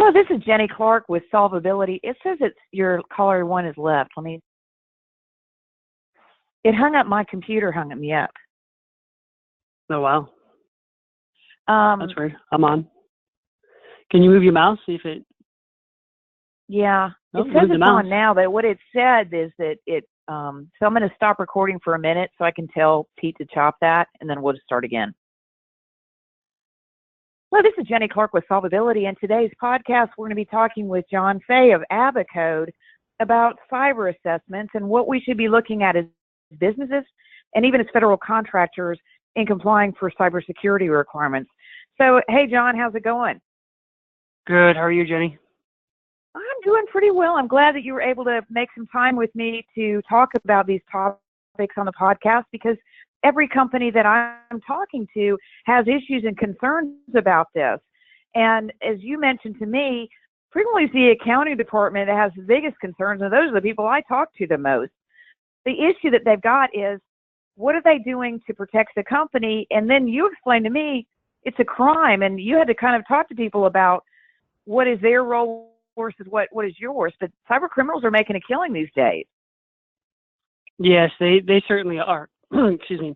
Hello, this is Jenny Clark with Solvability. It says it's your caller one is left. It hung up, my computer hung me up. Oh, wow. That's weird. I'm on. Can you move your mouse? See if it... Yeah. Oh, it says it's mouse on now, but what it said is that so I'm going to stop recording for a minute so I can tell Pete to chop that, and then we'll just start again. Hello, this is Jenny Clark with Solvability, and today's podcast we're going to be talking with John Fay of Abacode about cyber assessments and what we should be looking at as businesses and even as federal contractors in complying for cybersecurity requirements. So, hey, John, how's it going? Good. How are you, Jenny? I'm doing pretty well. I'm glad that you were able to make some time with me to talk about these topics on the podcast, because every company that I'm talking to has issues and concerns about this. And as you mentioned to me, frequently it's the accounting department that has the biggest concerns, and those are the people I talk to the most. The issue that they've got is, what are they doing to protect the company? And then you explained to me it's a crime, and you had to kind of talk to people about what is their role versus what is yours. But cyber criminals are making a killing these days. Yes, they certainly are. Excuse me.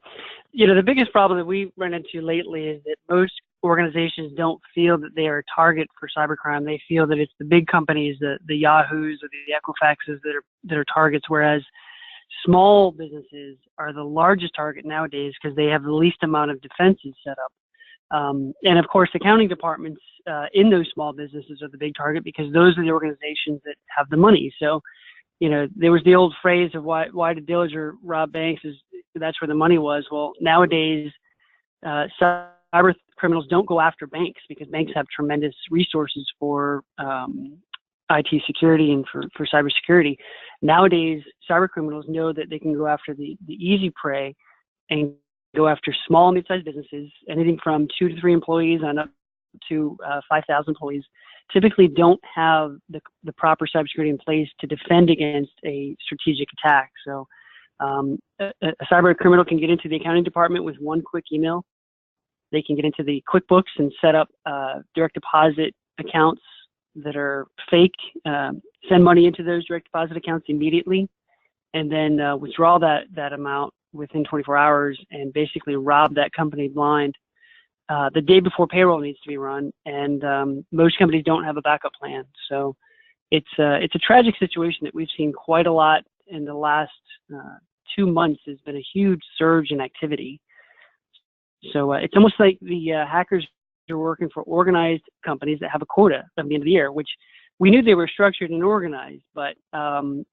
You know, the biggest problem that we run into lately is that most organizations don't feel that they are a target for cybercrime. They feel that it's the big companies, the Yahoos or the Equifaxes that are targets, whereas small businesses are the largest target nowadays because they have the least amount of defenses set up. And of course, accounting departments in those small businesses are the big target because those are the organizations that have the money. So, you know, there was the old phrase of why did Dillinger rob banks? That's where the money was. Well, nowadays, cyber criminals don't go after banks because banks have tremendous resources for IT security and for cybersecurity. Nowadays, cyber criminals know that they can go after the easy prey and go after small and mid-sized businesses, anything from 2 to 3 employees on up to 5,000 employees. Typically don't have the proper cybersecurity in place to defend against a strategic attack. So a cyber criminal can get into the accounting department with one quick email. They can get into the QuickBooks and set up direct deposit accounts that are fake, send money into those direct deposit accounts immediately, and then withdraw that amount within 24 hours and basically rob that company blind the day before payroll needs to be run. And most companies don't have a backup plan. So it's a tragic situation that we've seen quite a lot in the last 2 months. There's been a huge surge in activity. So it's almost like the hackers are working for organized companies that have a quota at the end of the year, which we knew they were structured and organized, but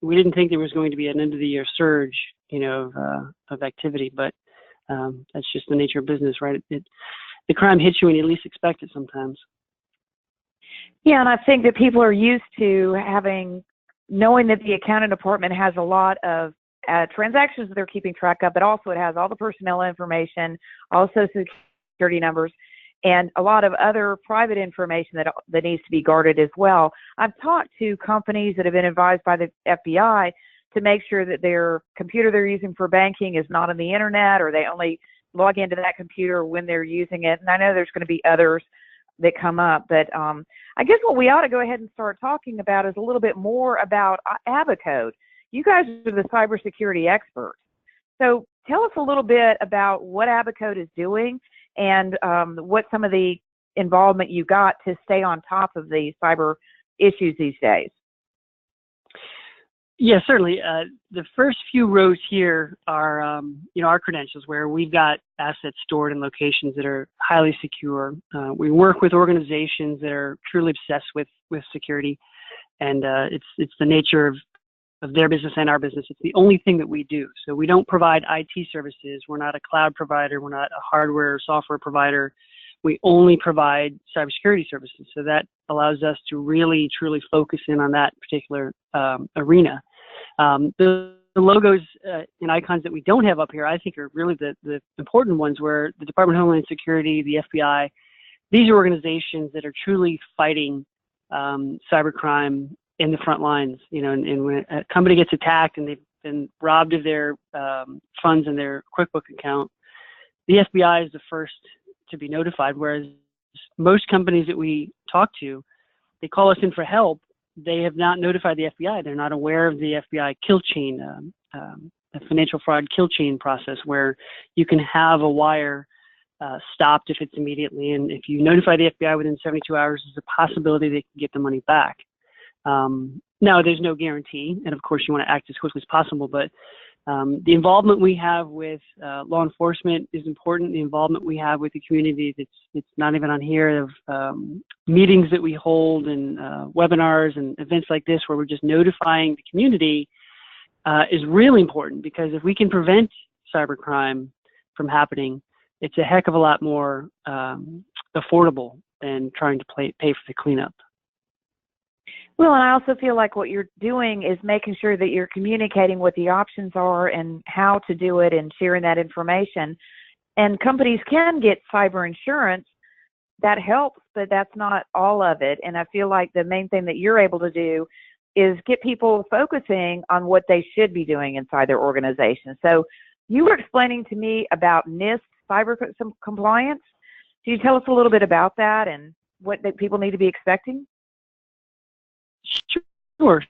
we didn't think there was going to be an end of the year surge, you know, of activity. But that's just the nature of business, right? The crime hits you when you least expect it sometimes. Yeah, and I think that people are used to knowing that the accounting department has a lot of transactions that they're keeping track of, but also it has all the personnel information, all social security numbers, and a lot of other private information that needs to be guarded as well. I've talked to companies that have been advised by the FBI to make sure that their computer they're using for banking is not on the internet, or they only log into that computer when they're using it. And I know there's going to be others that come up, but I guess what we ought to go ahead and start talking about is a little bit more about Abacode. You guys are the cybersecurity experts. So tell us a little bit about what Abacode is doing and what some of the involvement you got to stay on top of the cyber issues these days. Yeah, certainly. The first few rows here are, our credentials, where we've got assets stored in locations that are highly secure. We work with organizations that are truly obsessed with security, and it's the nature of their business and our business. It's the only thing that we do. So we don't provide IT services. We're not a cloud provider. We're not a hardware or software provider. We only provide cybersecurity services. So that allows us to really, truly focus in on that particular arena. The logos and icons that we don't have up here, I think, are really the important ones, where the Department of Homeland Security, the FBI, these are organizations that are truly fighting cybercrime in the front lines. And when a company gets attacked and they've been robbed of their funds in their QuickBook account, the FBI is the first to be notified, whereas most companies that we talk to, they call us in for help, they have not notified the FBI. They're not aware of the FBI kill chain, a financial fraud kill chain process where you can have a wire stopped if it's immediately, and if you notify the FBI within 72 hours, there's a possibility they can get the money back. Now, there's no guarantee, and of course you want to act as quickly as possible, but the involvement we have with law enforcement is important. The involvement we have with the community, it's not even on here, of meetings that we hold and webinars and events like this where we're just notifying the community is really important, because if we can prevent cybercrime from happening, it's a heck of a lot more affordable than trying to pay for the cleanup. Well, and I also feel like what you're doing is making sure that you're communicating what the options are and how to do it and sharing that information. And companies can get cyber insurance. That helps, but that's not all of it. And I feel like the main thing that you're able to do is get people focusing on what they should be doing inside their organization. So you were explaining to me about NIST cyber compliance. Can you tell us a little bit about that and what that people need to be expecting? Sure.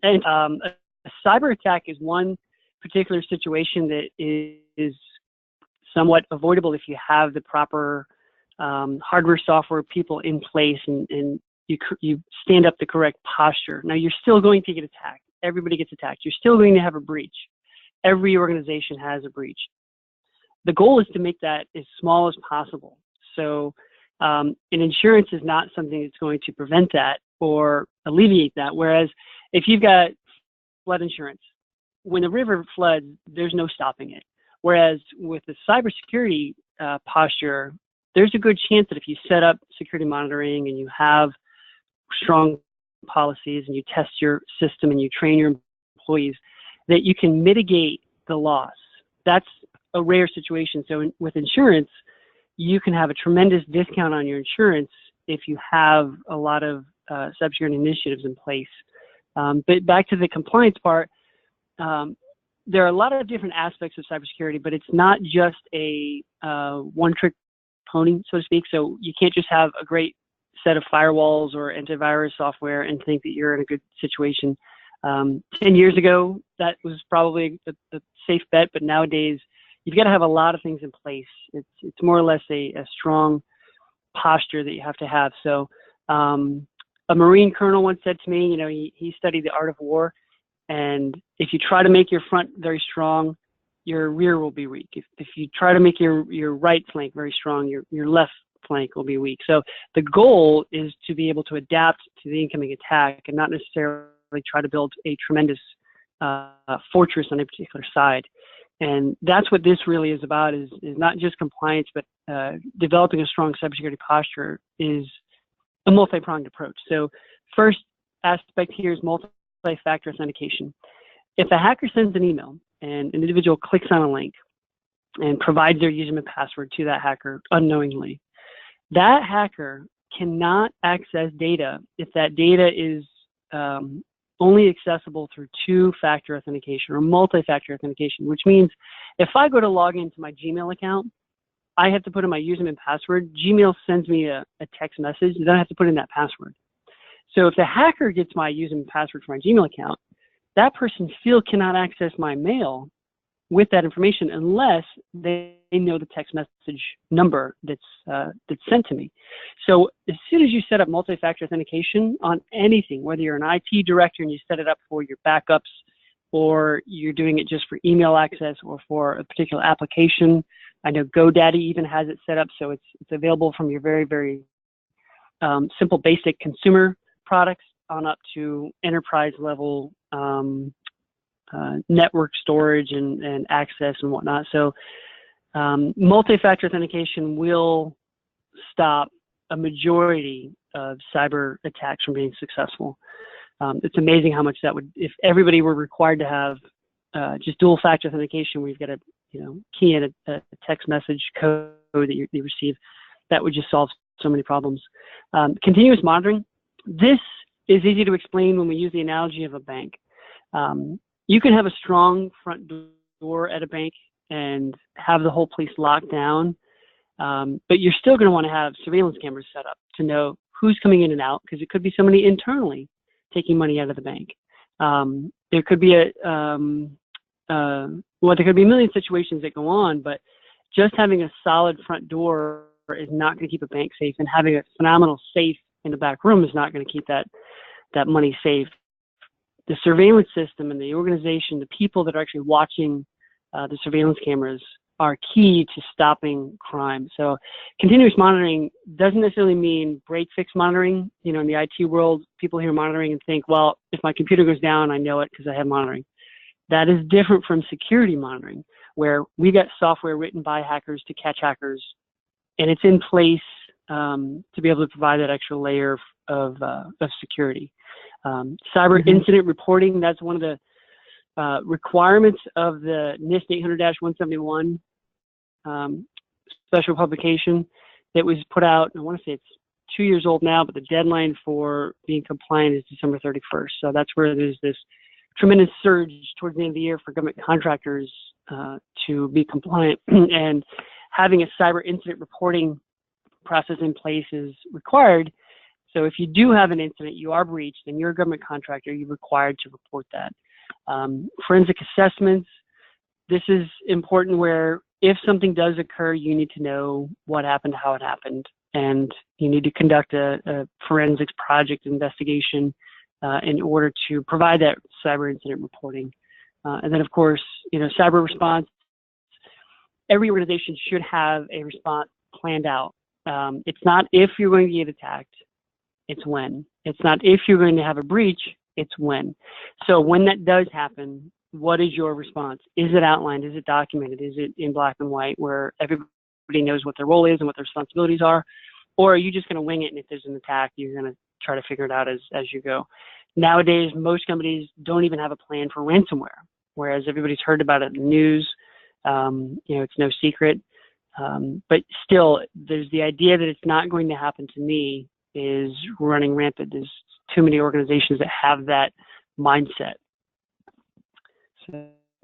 And a cyber attack is one particular situation that is somewhat avoidable if you have the proper hardware, software, people in place, and you stand up the correct posture. Now, you're still going to get attacked. Everybody gets attacked. You're still going to have a breach. Every organization has a breach. The goal is to make that as small as possible. So an insurance is not something that's going to prevent that or alleviate that. Whereas if you've got flood insurance, when the river floods, there's no stopping it. Whereas with the cybersecurity posture, there's a good chance that if you set up security monitoring and you have strong policies and you test your system and you train your employees, that you can mitigate the loss. That's a rare situation. So with insurance, you can have a tremendous discount on your insurance if you have a lot of cybersecurity initiatives in place. But back to the compliance part, there are a lot of different aspects of cybersecurity, but it's not just a one-trick pony, so to speak. So you can't just have a great set of firewalls or antivirus software and think that you're in a good situation. 10 years ago, that was probably a safe bet, but nowadays, you've got to have a lot of things in place. It's more or less a strong posture that you have to have. So a Marine colonel once said to me, he studied the art of war, and if you try to make your front very strong, your rear will be weak. If you try to make your right flank very strong, your left flank will be weak. So the goal is to be able to adapt to the incoming attack and not necessarily try to build a tremendous fortress on a particular side. And that's what this really is about, is not just compliance, but developing a strong cybersecurity posture is a multi-pronged approach. So first aspect here is multi-factor authentication. If a hacker sends an email and an individual clicks on a link and provides their username and password to that hacker unknowingly, that hacker cannot access data if that data is only accessible through two-factor authentication or multi-factor authentication, which means if I go to log into my Gmail account, I have to put in my username and password. Gmail sends me a text message, and then I have to put in that password. So if the hacker gets my username and password for my Gmail account, that person still cannot access my mail with that information unless they know the text message number that's sent to me. So as soon as you set up multi-factor authentication on anything, whether you're an IT director and you set it up for your backups, or you're doing it just for email access or for a particular application, I know GoDaddy even has it set up so it's available from your very, very simple basic consumer products on up to enterprise level network storage and access and whatnot. So multi-factor authentication will stop a majority of cyber attacks from being successful. It's amazing how much that would, if everybody were required to have just dual-factor authentication, where you've got to key in a text message code that you receive, that would just solve so many problems. Continuous monitoring. This is easy to explain when we use the analogy of a bank. You can have a strong front door at a bank and have the whole place locked down, But you're still going to want to have surveillance cameras set up to know who's coming in and out, because it could be somebody internally taking money out of the bank. There could be there could be a million situations that go on, but just having a solid front door is not going to keep a bank safe, and having a phenomenal safe in the back room is not going to keep that money safe. The surveillance system and the organization, the people that are actually watching the surveillance cameras are key to stopping crime. So continuous monitoring doesn't necessarily mean break-fix monitoring. You know, in the IT world, people hear monitoring and think, well, if my computer goes down, I know it because I have monitoring. That is different from security monitoring, where we got software written by hackers to catch hackers, and it's in place to be able to provide that extra layer of security. Cyber incident reporting, that's one of the requirements of the NIST 800-171 special publication that was put out. I want to say it's 2 years old now, but the deadline for being compliant is December 31st. So that's where there's this tremendous surge towards the end of the year for government contractors to be compliant. And having a cyber incident reporting process in place is required. So if you do have an incident, you are breached, and you're a government contractor, you're required to report that. Forensic assessments, this is important, where if something does occur, you need to know what happened, how it happened, and you need to conduct a forensics project investigation in order to provide that cyber incident reporting. And then, of course, you know, cyber response. Every organization should have a response planned out. It's not if you're going to get attacked, it's when. It's not if you're going to have a breach, it's when. So when that does happen, what is your response? Is it outlined? Is it documented? Is it in black and white, where everybody knows what their role is and what their responsibilities are? Or are you just going to wing it, and if there's an attack, you're going to try to figure it out as you go? Nowadays, most companies don't even have a plan for ransomware, whereas everybody's heard about it in the news. You know, it's no secret. But still, there's the idea that it's not going to happen to me is running rampant. There's too many organizations that have that mindset.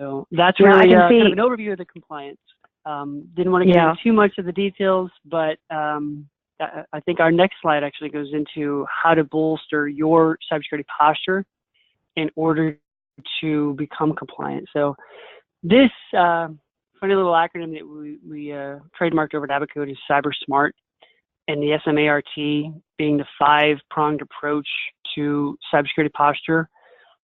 So that's really kind of an overview of the compliance. Didn't want to get into too much of the details, but I think our next slide actually goes into how to bolster your cybersecurity posture in order to become compliant. So this funny little acronym that we trademarked over at Abacode is Cyber Smart, and the SMART being the 5-pronged approach to cybersecurity posture.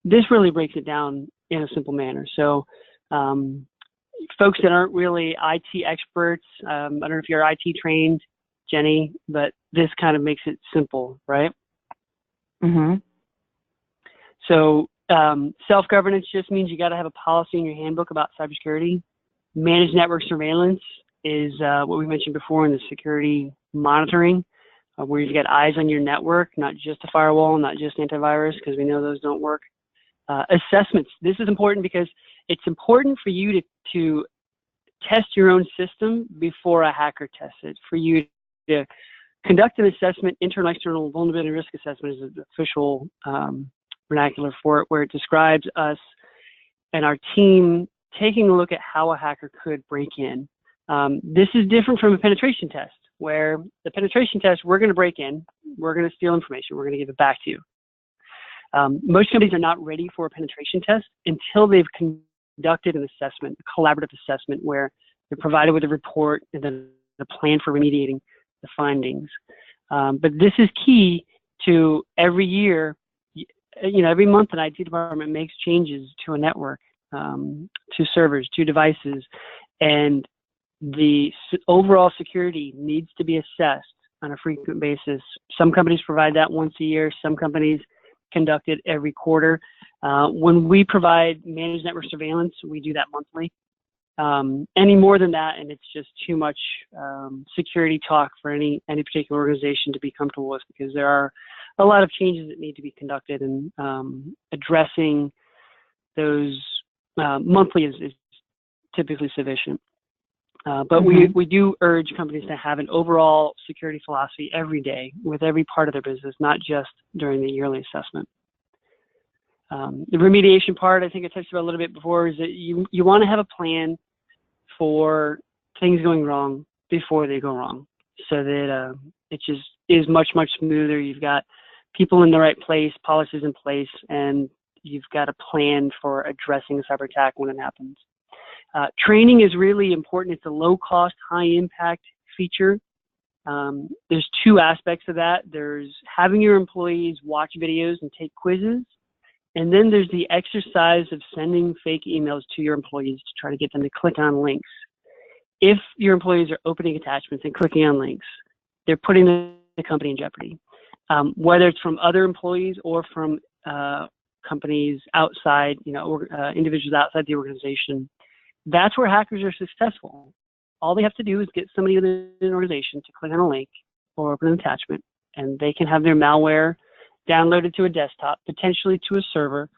This really breaks it down in a simple manner. So folks that aren't really IT experts, I don't know if you're IT trained, Jenny, but this kind of makes it simple, right? So self-governance just means you got to have a policy in your handbook about cybersecurity. Managed network surveillance is what we mentioned before in the security monitoring, where you've got eyes on your network, not just a firewall, not just antivirus, because we know those don't work. Assessments. This is important because it's important for you to test your own system before a hacker tests it, for you to conduct an assessment. Internal, external vulnerability risk assessment is the official vernacular for it, where it describes us and our team taking a look at how a hacker could break in. This is different from a penetration test, where the penetration test, we're going to break in, we're going to steal information, we're going to give it back to you. Most companies are not ready for a penetration test until they've conducted an assessment, a collaborative assessment, where they're provided with a report and then a plan for remediating the findings. But this is key to every year. You know, every month an IT department makes changes to a network, to servers, to devices, and the overall security needs to be assessed on a frequent basis. Some companies provide that once a year. Some companies conduct it every quarter. When we provide managed network surveillance, we do that monthly. Any more than that, and it's just too much security talk for any particular organization to be comfortable with, because there are a lot of changes that need to be conducted, and addressing those monthly is typically sufficient. But we do urge companies to have an overall security philosophy every day with every part of their business, not just during the yearly assessment. The remediation part, I think I touched about a little bit before, is that you want to have a plan for things going wrong before they go wrong, so that it just is much, much smoother. You've got people in the right place, policies in place, and you've got a plan for addressing a cyber attack when it happens. Training is really important. It's a low-cost, high-impact feature. There's two aspects of that. There's having your employees watch videos and take quizzes, and then there's the exercise of sending fake emails to your employees to try to get them to click on links. If your employees are opening attachments and clicking on links, they're putting the company in jeopardy, whether it's from other employees or from companies outside, individuals outside the organization. That's where hackers are successful. All they have to do is get somebody in an organization to click on a link or open an attachment, and they can have their malware downloaded to a desktop, potentially to a server,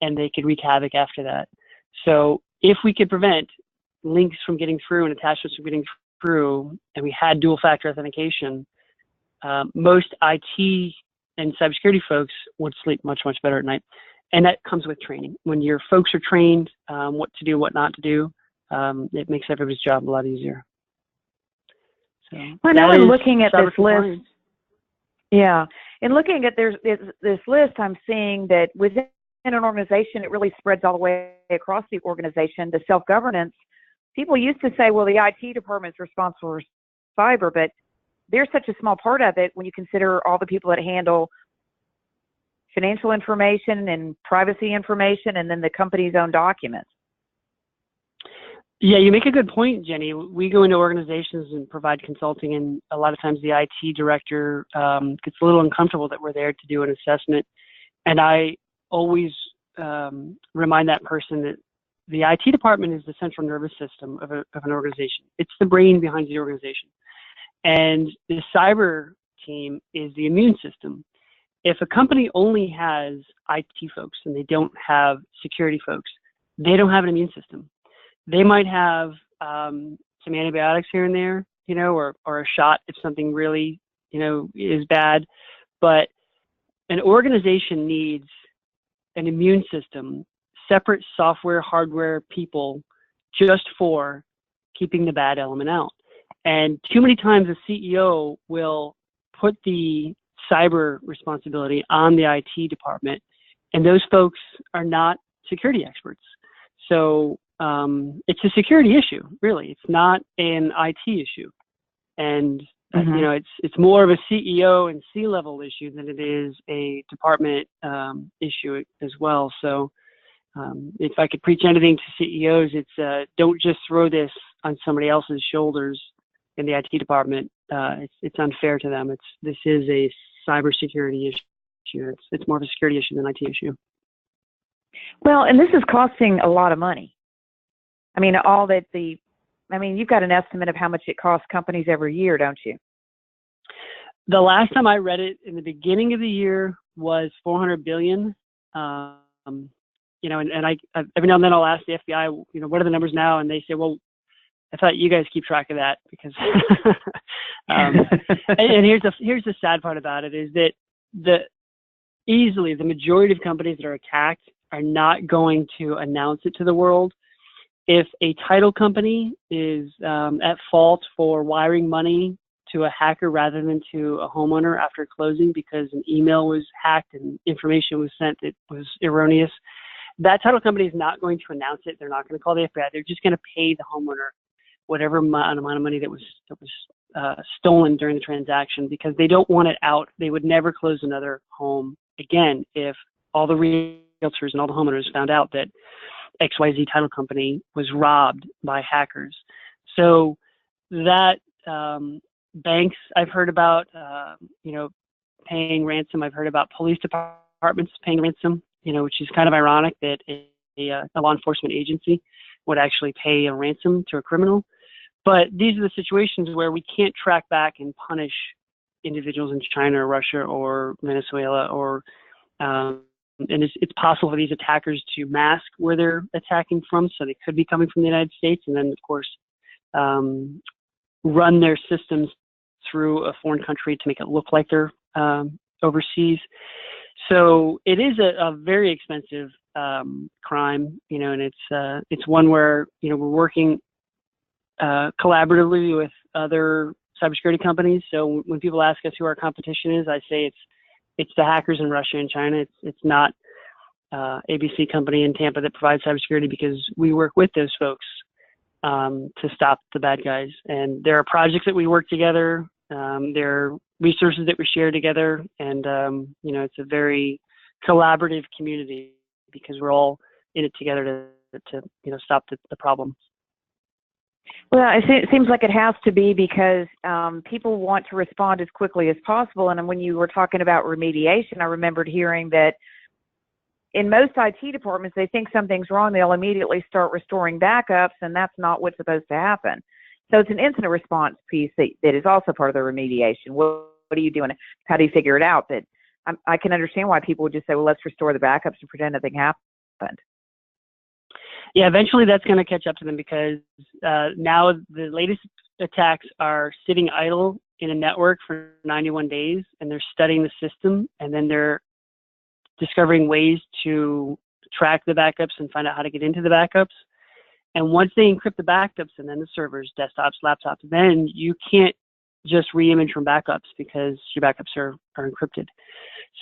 and they could wreak havoc after that. So if we could prevent links from getting through and attachments from getting through, and we had dual factor authentication, most IT and cybersecurity folks would sleep much, much better at night. And that comes with training. When your folks are trained what to do, what not to do, it makes everybody's job a lot easier. So well, now I'm looking at this list. Yeah, and looking at this list, I'm seeing that within an organization, it really spreads all the way across the organization. The self-governance, people used to say, well, the IT department's responsible for cyber, but they're such a small part of it when you consider all the people that handle financial information and privacy information, and then the company's own documents. Yeah, you make a good point, Jenny. We go into organizations and provide consulting, and a lot of times the IT director gets a little uncomfortable that we're there to do an assessment. And I always remind that person that the IT department is the central nervous system of an organization. It's the brain behind the organization. And the cyber team is the immune system. If a company only has IT folks and they don't have security folks, they don't have an immune system. They might have some antibiotics here and there, or a shot if something really, is bad. But an organization needs an immune system, separate software, hardware, people, just for keeping the bad element out. And too many times a CEO will put the cyber responsibility on the IT department, and those folks are not security experts. So it's a security issue, really. It's not an IT issue. And it's more of a CEO and C-level issue than it is a department issue as well. So if I could preach anything to CEOs, it's don't just throw this on somebody else's shoulders in the IT department. It's unfair to them. This is a cybersecurity issue. It's more of a security issue than an IT issue. Well, and this is costing a lot of money. I mean, you've got an estimate of how much it costs companies every year, don't you? The last time I read it in the beginning of the year was $400 billion. And I every now and then I'll ask the FBI, what are the numbers now? And they say, well, I thought you guys keep track of that because. And here's the sad part about it is that easily the majority of companies that are attacked are not going to announce it to the world. If a title company is at fault for wiring money to a hacker rather than to a homeowner after closing because an email was hacked and information was sent that was erroneous, that title company is not going to announce it. They're not going to call the FBI. They're just going to pay the homeowner whatever amount of money that was stolen during the transaction because they don't want it out. They would never close another home again if all the realtors and all the homeowners found out that XYZ title company was robbed by hackers. So that banks I've heard about, paying ransom. I've heard about police departments paying ransom, which is kind of ironic that a law enforcement agency would actually pay a ransom to a criminal. But these are the situations where we can't track back and punish individuals in China or Russia or Venezuela or and it's possible for these attackers to mask where they're attacking from, so they could be coming from the United States, and then, of course, run their systems through a foreign country to make it look like they're overseas. So it is a very expensive crime, and it's one where we're working collaboratively with other cybersecurity companies. So when people ask us who our competition is, I say it's the hackers in Russia and China. It's not ABC company in Tampa that provides cybersecurity, because we work with those folks to stop the bad guys. And there are projects that we work together. There are resources that we share together, and it's a very collaborative community because we're all in it together to stop the problem. Well, it seems like it has to be, because people want to respond as quickly as possible. And when you were talking about remediation, I remembered hearing that in most IT departments, they think something's wrong, they'll immediately start restoring backups, and that's not what's supposed to happen. So it's an incident response piece that is also part of the remediation. What are you doing? How do you figure it out? That I can understand why people would just say, well, let's restore the backups and pretend nothing happened. Yeah, eventually that's going to catch up to them, because now the latest attacks are sitting idle in a network for 91 days, and they're studying the system, and then they're discovering ways to track the backups and find out how to get into the backups. And once they encrypt the backups, and then the servers, desktops, laptops, then you can't just re-image from backups, because your backups are encrypted.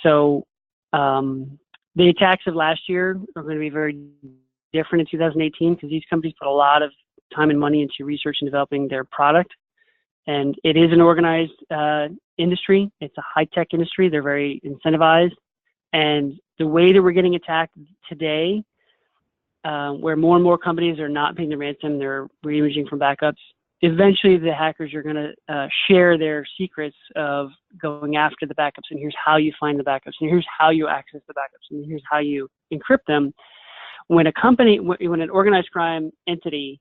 So the attacks of last year are going to be very different in 2018, because these companies put a lot of time and money into research and developing their product. And it is an organized industry. It's a high-tech industry. They're very incentivized. And the way that we're getting attacked today, where more and more companies are not paying the ransom, they're re-imaging from backups, eventually the hackers are going to share their secrets of going after the backups, and here's how you find the backups, and here's how you access the backups, and here's how you encrypt them. When an organized crime entity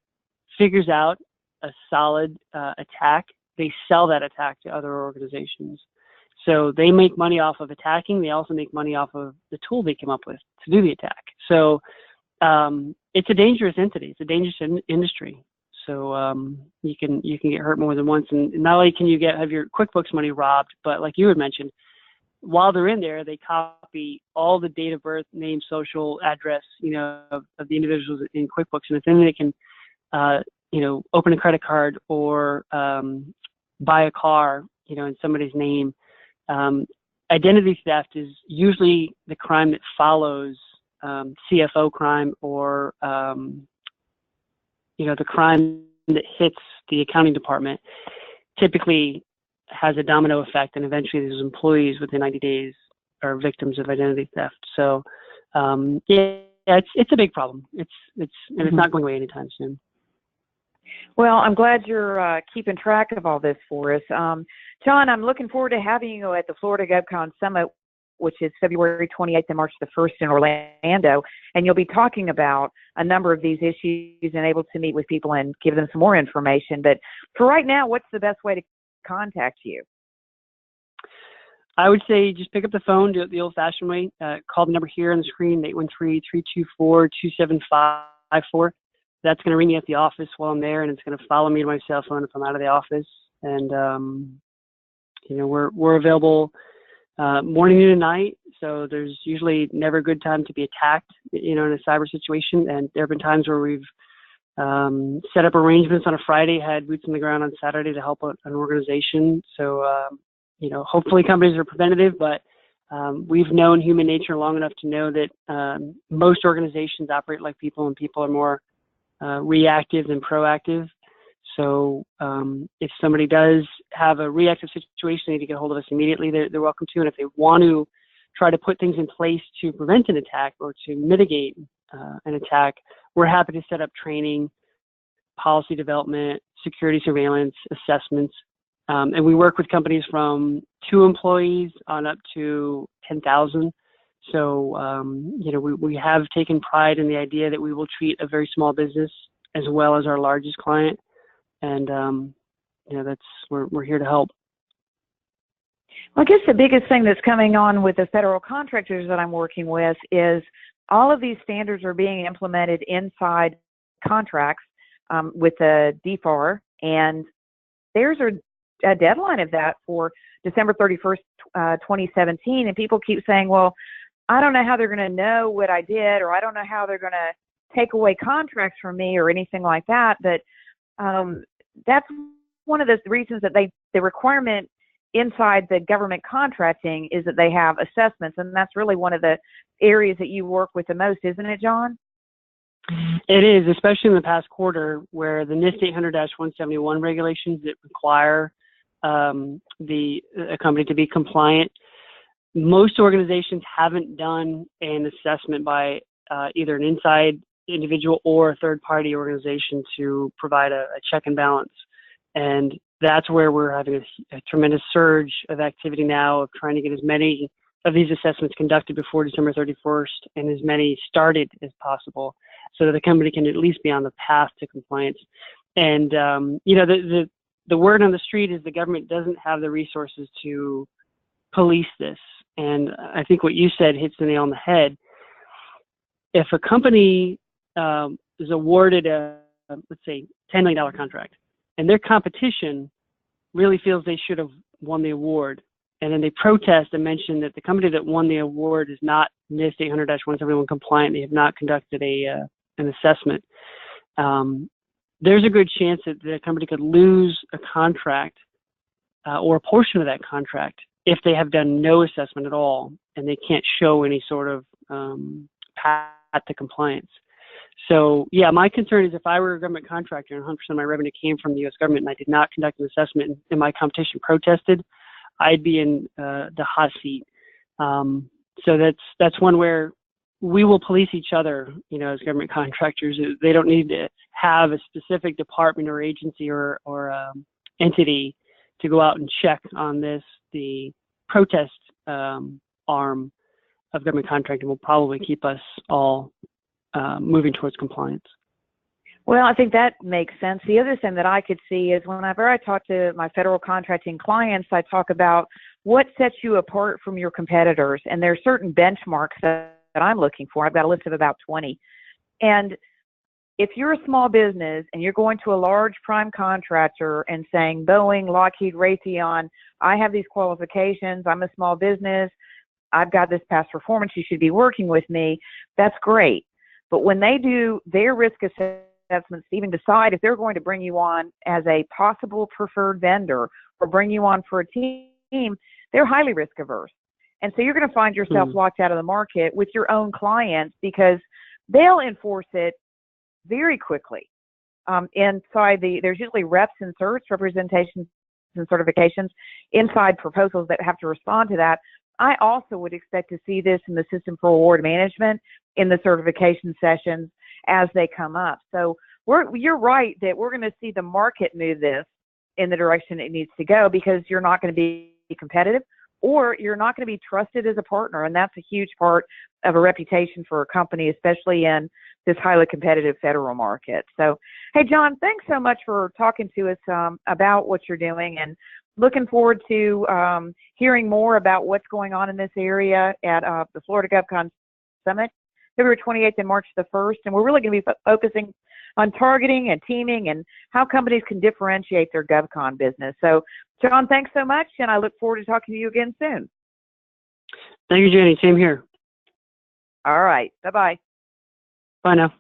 figures out a solid attack, they sell that attack to other organizations. So they make money off of attacking. They also make money off of the tool they came up with to do the attack. So it's a dangerous entity. It's a dangerous industry. So you can get hurt more than once. And not only can you have your QuickBooks money robbed, but like you had mentioned, while they're in there, they copy all the date of birth, name, social, address, of the individuals in QuickBooks, and then they can, open a credit card or buy a car, in somebody's name. Identity theft is usually the crime that follows CFO crime, or the crime that hits the accounting department. Typically has a domino effect, and eventually those employees within 90 days are victims of identity theft. So it's a big problem. It's not going away anytime soon. Well, I'm glad you're keeping track of all this for us. John, I'm looking forward to having you at the Florida GovCon Summit, which is February 28th and March the 1st in Orlando, and you'll be talking about a number of these issues and able to meet with people and give them some more information. But for right now, what's the best way to contact you? I would say just pick up the phone, do it the old-fashioned way. Call the number here on the screen, 813-324-2754. That's going to ring me at the office while I'm there, and it's going to follow me to my cell phone if I'm out of the office. And we're available morning, noon, and night. So there's usually never a good time to be attacked, in a cyber situation. And there have been times where we've set up arrangements on a Friday, had boots on the ground on Saturday to help an organization. So hopefully companies are preventative, but we've known human nature long enough to know that most organizations operate like people, and people are more reactive than proactive. So if somebody does have a reactive situation, they need to get a hold of us immediately. They're welcome to. And if they want to try to put things in place to prevent an attack or to mitigate an attack, we're happy to set up training, policy development, security surveillance, assessments. And we work with companies from 2 employees on up to 10,000. So, we have taken pride in the idea that we will treat a very small business as well as our largest client. And, we're here to help. Well, I guess the biggest thing that's coming on with the federal contractors that I'm working with is all of these standards are being implemented inside contracts with the DFAR, and there's a deadline of that for December 31st, 2017, and people keep saying, well, I don't know how they're going to know what I did, or I don't know how they're going to take away contracts from me or anything like that, but that's one of the reasons that the requirement inside the government contracting is that they have assessments, and that's really one of the areas that you work with the most, isn't it, John? It is, especially in the past quarter, where the NIST 800-171 regulations that require a company to be compliant. Most organizations haven't done an assessment by either an inside individual or a third-party organization to provide a check and balance. And that's where we're having a tremendous surge of activity now of trying to get as many of these assessments conducted before December 31st and as many started as possible, so that the company can at least be on the path to compliance. And, the word on the street is the government doesn't have the resources to police this. And I think what you said hits the nail on the head. If a company is awarded let's say, $10 million contract, and their competition really feels they should have won the award, and then they protest and mention that the company that won the award is not NIST 800-171 compliant, they have not conducted an assessment, there's a good chance that the company could lose a contract or a portion of that contract if they have done no assessment at all and they can't show any sort of path to compliance. So, yeah, my concern is if I were a government contractor and 100% of my revenue came from the U.S. government and I did not conduct an assessment and my competition protested, I'd be in the hot seat. So that's one where we will police each other, as government contractors. They don't need to have a specific department or agency or entity to go out and check on this. The protest arm of government contracting will probably keep us all moving towards compliance. Well, I think that makes sense. The other thing that I could see is whenever I talk to my federal contracting clients, I talk about what sets you apart from your competitors. And there are certain benchmarks that I'm looking for. I've got a list of about 20. And if you're a small business and you're going to a large prime contractor and saying, Boeing, Lockheed, Raytheon, I have these qualifications, I'm a small business, I've got this past performance, you should be working with me, that's great. But when they do their risk assessments to even decide if they're going to bring you on as a possible preferred vendor or bring you on for a team, they're highly risk averse. And so you're going to find yourself locked out of the market with your own clients because they'll enforce it very quickly. There's usually reps and certs, representations and certifications inside proposals that have to respond to that. I also would expect to see this in the system for award management in the certification sessions as they come up. So you're right that we're going to see the market move this in the direction it needs to go because you're not going to be competitive or you're not going to be trusted as a partner. And that's a huge part of a reputation for a company, especially in this highly competitive federal market. So, hey, John, thanks so much for talking to us about what you're doing and looking forward to hearing more about what's going on in this area at the Florida GovCon Summit, February 28th and March the 1st. And we're really going to be focusing on targeting and teaming and how companies can differentiate their GovCon business. So, John, thanks so much, and I look forward to talking to you again soon. Thank you, Jenny. Same here. All right. Bye-bye. Bye now.